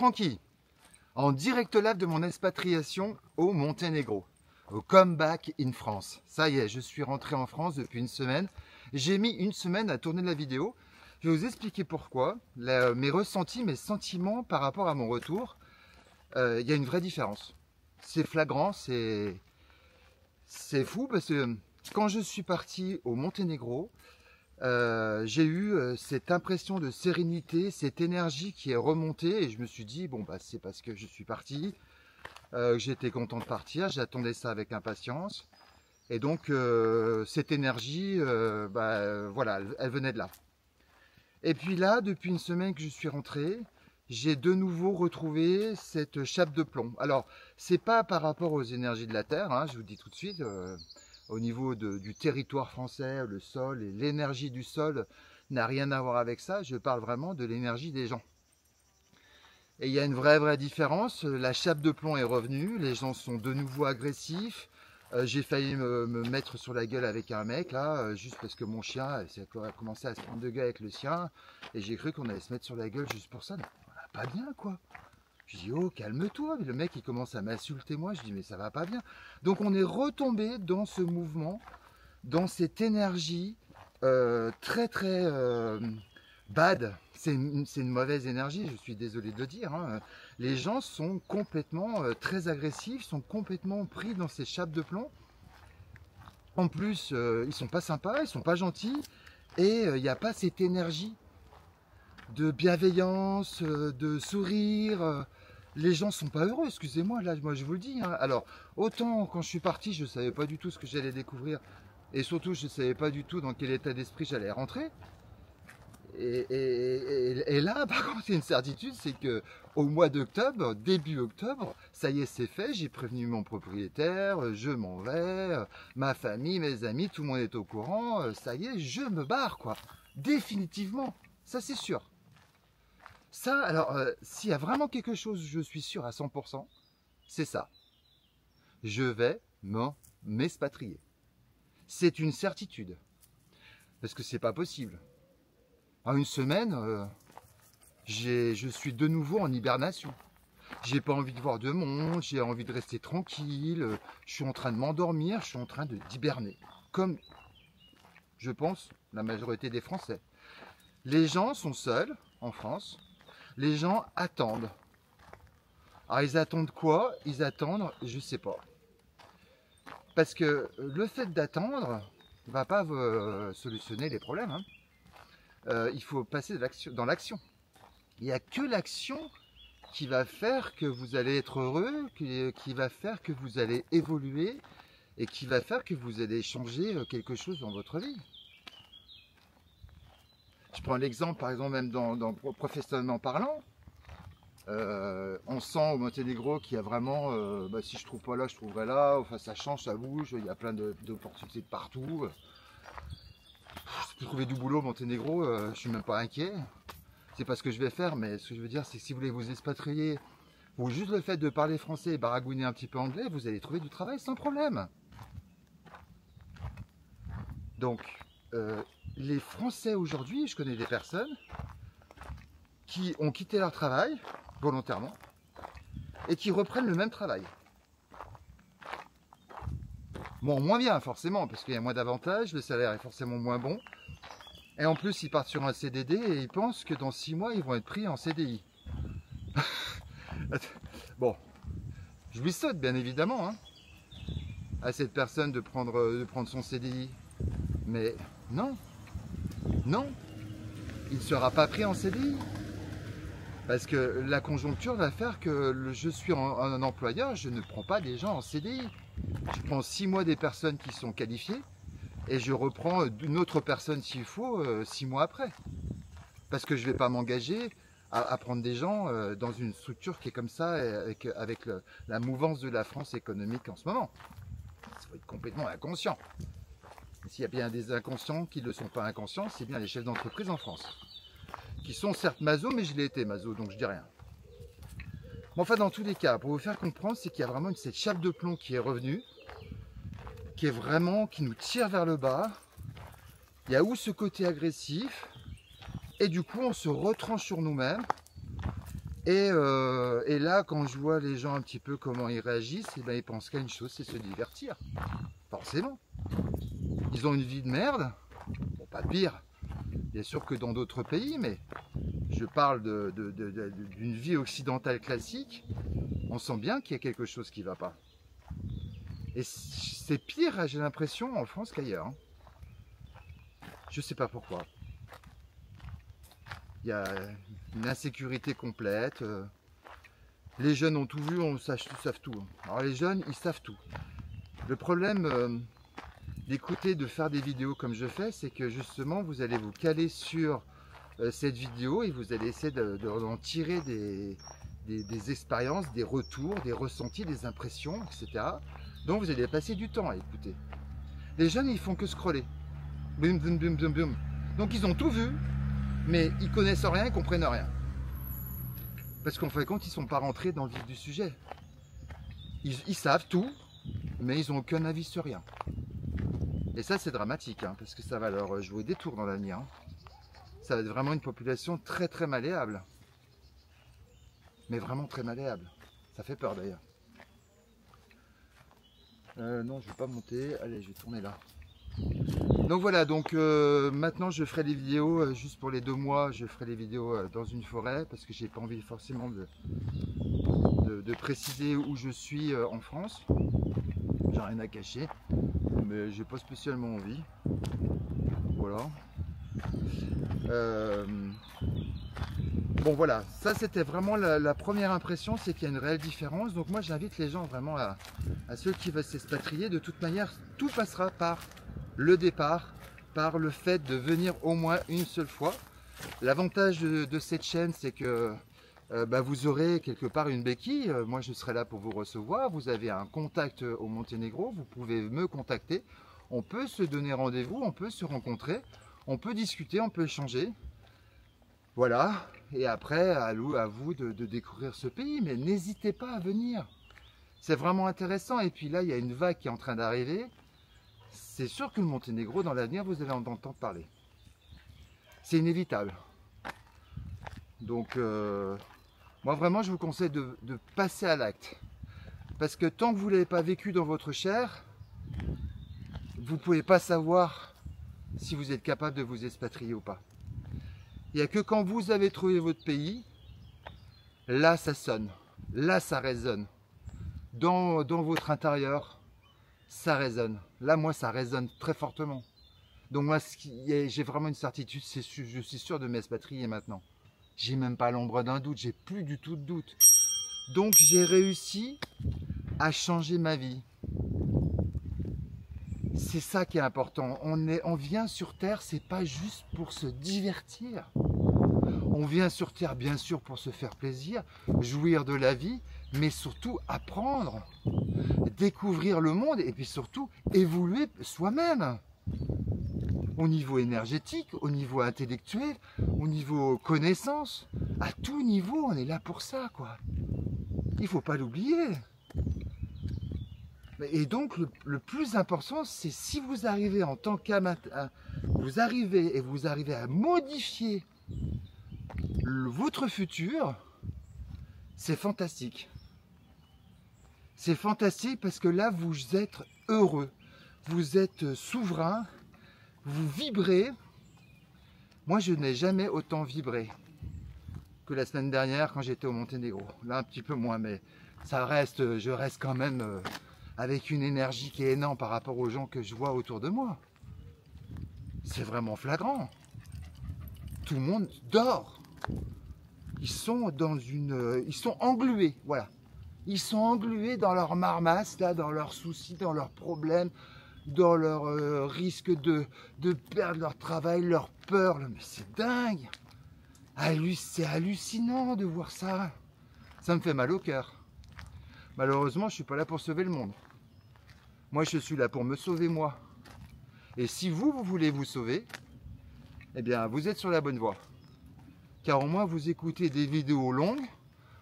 Francky, en direct live de mon expatriation au Monténégro, au comeback in France. Ça y est, je suis rentré en France depuis une semaine. J'ai mis une semaine à tourner la vidéo. Je vais vous expliquer pourquoi, mes ressentis, mes sentiments par rapport à mon retour. Il y a une vraie différence. C'est flagrant, c'est fou parce que quand je suis parti au Monténégro, j'ai eu cette impression de sérénité, cette énergie qui est remontée et je me suis dit, bon bah c'est parce que je suis parti, j'étais content de partir, j'attendais ça avec impatience et donc cette énergie, voilà, elle venait de là. Et puis là, depuis une semaine que je suis rentré, j'ai de nouveau retrouvé cette chape de plomb. Alors, c'est pas par rapport aux énergies de la Terre, hein, je vous dis tout de suite, au niveau du territoire français, le sol et l'énergie du sol n'a rien à voir avec ça. Je parle vraiment de l'énergie des gens. Et il y a une vraie différence. La chape de plomb est revenue, les gens sont de nouveau agressifs. J'ai failli me mettre sur la gueule avec un mec là, juste parce que mon chien a commencé à se prendre de gueule avec le sien. Et j'ai cru qu'on allait se mettre sur la gueule juste pour ça. Non, pas bien quoi. Je dis, oh, calme-toi. Le mec, il commence à m'insulter moi. Je dis, mais ça va pas bien. Donc, on est retombé dans ce mouvement, dans cette énergie très bad. C'est une mauvaise énergie, je suis désolé de le dire. Hein. Les gens sont complètement très agressifs, sont complètement pris dans ces chapes de plomb. En plus, ils sont pas sympas, ils sont pas gentils. Et il n'y a pas cette énergie de bienveillance, de sourire. Les gens sont pas heureux, excusez-moi, là, moi je vous le dis. Hein. Alors, autant quand je suis parti, je savais pas du tout ce que j'allais découvrir. Et surtout, je savais pas du tout dans quel état d'esprit j'allais rentrer. Et là, par contre, il y a une certitude, c'est que au mois d'octobre, début octobre, ça y est, c'est fait. J'ai prévenu mon propriétaire, je m'en vais, ma famille, mes amis, tout le monde est au courant. Ça y est, je me barre, quoi. Définitivement, ça c'est sûr. Ça, alors, s'il y a vraiment quelque chose, je suis sûr à 100%, c'est ça. Je vais m'expatrier. C'est une certitude. Parce que c'est pas possible. En une semaine, je suis de nouveau en hibernation. J'ai pas envie de voir de monde, j'ai envie de rester tranquille, je suis en train de m'endormir, je suis en train d'hiberner. Comme, je pense, la majorité des Français. Les gens sont seuls en France. Les gens attendent. Alors ils attendent quoi? Ils attendent, je sais pas. Parce que le fait d'attendre ne va pas solutionner les problèmes. Hein. Il faut passer dans l'action. Il n'y a que l'action qui va faire que vous allez être heureux, qui va faire que vous allez évoluer et qui va faire que vous allez changer quelque chose dans votre vie. Je prends l'exemple, par exemple, même professionnellement parlant. On sent au Monténégro qu'il y a vraiment, si je trouve pas là, je trouverai là. Enfin, ça change, ça bouge. Il y a plein d'opportunités de partout. Je peux trouver du boulot au Monténégro, je suis même pas inquiet. C'est pas ce que je vais faire, mais ce que je veux dire, c'est que si vous voulez vous expatrier, ou juste le fait de parler français et baragouiner un petit peu anglais, vous allez trouver du travail sans problème. Donc, les Français aujourd'hui, je connais des personnes qui ont quitté leur travail volontairement et qui reprennent le même travail. Bon, moins bien forcément, parce qu'il y a moins d'avantages, le salaire est forcément moins bon. Et en plus, ils partent sur un CDD et ils pensent que dans 6 mois, ils vont être pris en CDI. Bon, je lui saute bien évidemment hein, à cette personne de prendre son CDI. Mais non, il ne sera pas pris en CDI. Parce que la conjoncture va faire que je suis un employeur, je ne prends pas des gens en CDI. Je prends 6 mois des personnes qui sont qualifiées et je reprends une autre personne s'il faut 6 mois après. Parce que je ne vais pas m'engager à prendre des gens dans une structure qui est comme ça avec la mouvance de la France économique en ce moment. Il faut être complètement inconscient. S'il y a bien des inconscients qui ne le sont pas inconscients, c'est bien les chefs d'entreprise en France. Qui sont certes maso, mais je l'ai été maso, donc je dis rien. Mais enfin, dans tous les cas, pour vous faire comprendre, c'est qu'il y a vraiment cette chape de plomb qui est revenue, qui nous tire vers le bas. Il y a où ce côté agressif, et du coup, on se retranche sur nous-mêmes, Et là, quand je vois les gens un petit peu comment ils réagissent, eh ben, ils pensent qu'à une chose, c'est se divertir. Forcément. Ils ont une vie de merde. Bon, pas pire, bien sûr, que dans d'autres pays, mais je parle d'une vie occidentale classique. On sent bien qu'il y a quelque chose qui ne va pas. Et c'est pire, j'ai l'impression, en France qu'ailleurs. Je ne sais pas pourquoi. Il y a une insécurité complète. Les jeunes ont tout vu, ils savent tout. Alors les jeunes, ils savent tout. Le problème d'écouter, de faire des vidéos comme je fais, c'est que justement, vous allez vous caler sur cette vidéo et vous allez essayer d'en tirer des expériences, des retours, des ressentis, des impressions, etc. Donc vous allez passer du temps à écouter. Les jeunes, ils font que scroller. Boum, boum, boum, boum, boum. Donc ils ont tout vu, mais ils connaissent rien, ils comprennent rien. Parce qu'en fin de compte, ils ne sont pas rentrés dans le vif du sujet. Ils savent tout, mais ils n'ont aucun avis sur rien. Et ça, c'est dramatique, hein, parce que ça va leur jouer des tours dans l'avenir. Hein. Ça va être vraiment une population très très malléable. Mais vraiment très malléable. Ça fait peur d'ailleurs. Non, je ne vais pas monter. Allez, je vais tourner là. Donc voilà, donc maintenant je ferai des vidéos, juste pour les 2 mois, je ferai des vidéos dans une forêt, parce que j'ai pas envie forcément de préciser où je suis en France. J'ai rien à cacher, mais j'ai pas spécialement envie. Voilà. Bon voilà, ça c'était vraiment la première impression, c'est qu'il y a une réelle différence. Donc moi j'invite les gens vraiment à ceux qui veulent s'expatrier. De toute manière, tout passera par le départ, par le fait de venir au moins une seule fois. L'avantage de cette chaîne, c'est que vous aurez quelque part une béquille. Moi je serai là pour vous recevoir. Vous avez un contact au Monténégro, vous pouvez me contacter. On peut se donner rendez-vous, on peut se rencontrer, on peut discuter, on peut échanger. Voilà, et après à vous de découvrir ce pays, mais n'hésitez pas à venir. C'est vraiment intéressant. Et puis là, il y a une vague qui est en train d'arriver. C'est sûr que le Monténégro, dans l'avenir, vous allez en entendre parler. C'est inévitable. Donc, moi vraiment, je vous conseille de passer à l'acte. Parce que tant que vous ne l'avez pas vécu dans votre chair, vous ne pouvez pas savoir si vous êtes capable de vous expatrier ou pas. Il n'y a que quand vous avez trouvé votre pays, là ça sonne, là ça résonne. Dans votre intérieur, ça résonne. Là, moi, ça résonne très fortement. Donc moi, j'ai vraiment une certitude, je suis sûr de m'expatrier maintenant. J'ai même pas l'ombre d'un doute, j'ai plus du tout de doute. Donc j'ai réussi à changer ma vie. C'est ça qui est important. On vient sur Terre, c'est pas juste pour se divertir. On vient sur Terre, bien sûr, pour se faire plaisir, jouir de la vie, mais surtout apprendre, découvrir le monde et puis surtout évoluer soi-même. Au niveau énergétique, au niveau intellectuel, au niveau connaissance, à tout niveau, on est là pour ça, quoi. Il ne faut pas l'oublier. Et donc, le plus important, c'est si vous arrivez en tant qu'amateur, vous arrivez à modifier votre futur, c'est fantastique. C'est fantastique parce que là, vous êtes heureux, vous êtes souverain, vous vibrez. Moi, je n'ai jamais autant vibré que la semaine dernière quand j'étais au Monténégro. Là, un petit peu moins, mais ça reste, je reste quand même avec une énergie qui est énorme par rapport aux gens que je vois autour de moi. C'est vraiment flagrant. Tout le monde dort. Ils sont ils sont englués, voilà. Ils sont englués dans leur marmasse, là, dans leurs soucis, dans leurs problèmes, dans leur risque de perdre leur travail, leur peur. Mais c'est dingue. C'est hallucinant de voir ça. Ça me fait mal au cœur. Malheureusement, je ne suis pas là pour sauver le monde. Moi, je suis là pour me sauver moi. Et si vous voulez vous sauver, eh bien, vous êtes sur la bonne voie. Car au moins, vous écoutez des vidéos longues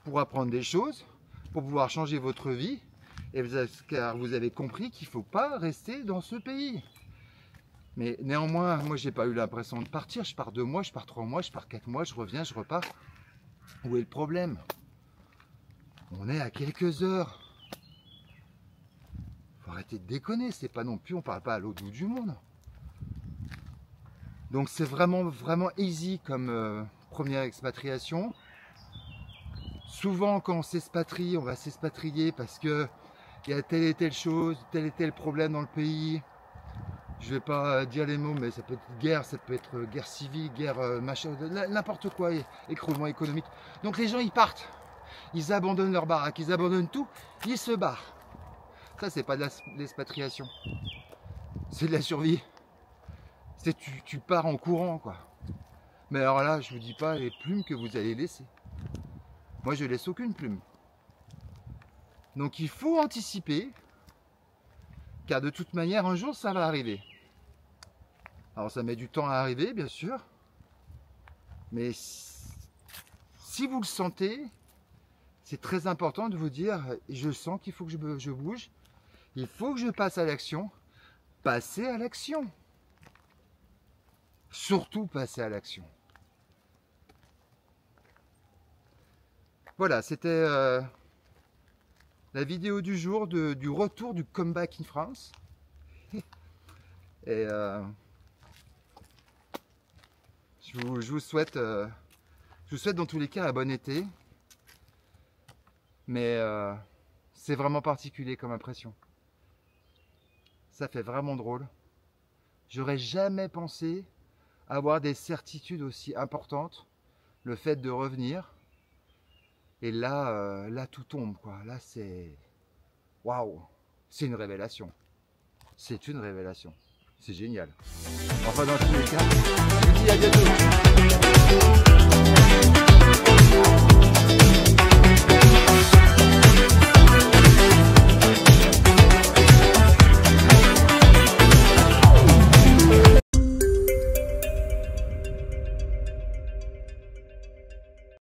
pour apprendre des choses, pour pouvoir changer votre vie, car vous avez compris qu'il ne faut pas rester dans ce pays. Mais néanmoins, moi, j'ai pas eu l'impression de partir. Je pars 2 mois, je pars 3 mois, je pars 4 mois, je reviens, je repars. Où est le problème? On est à quelques heures. Faut arrêter de déconner, c'est pas non plus, on parle pas à l'autre bout du monde. Donc c'est vraiment easy comme première expatriation. Souvent quand on s'expatrie, on va s'expatrier parce que il y a telle et telle chose, tel et tel problème dans le pays. Je vais pas dire les mots, mais ça peut être guerre, ça peut être guerre civile, guerre machin, n'importe quoi, écroulement économique. Donc les gens ils partent, ils abandonnent leur baraque, ils abandonnent tout, ils se barrent. Ça c'est pas de l'expatriation, c'est de la survie. C'est tu pars en courant quoi. Mais alors là, je vous dis pas les plumes que vous allez laisser. Moi je laisse aucune plume. Donc il faut anticiper. Car de toute manière, un jour, ça va arriver. Alors, ça met du temps à arriver, bien sûr. Mais si vous le sentez, c'est très important de vous dire, je sens qu'il faut que je bouge. Il faut que je passe à l'action. Passez à l'action. Surtout passer à l'action. Voilà, c'était... la vidéo du jour du retour du comeback in France. Et je vous souhaite dans tous les cas un bon été. Mais c'est vraiment particulier comme impression. Ça fait vraiment drôle. J'aurais jamais pensé avoir des certitudes aussi importantes. Le fait de revenir. Et là, là tout tombe quoi. Là c'est waouh, c'est une révélation. C'est une révélation. C'est génial. Enfin dans tous les cas, je vous dis à bientôt.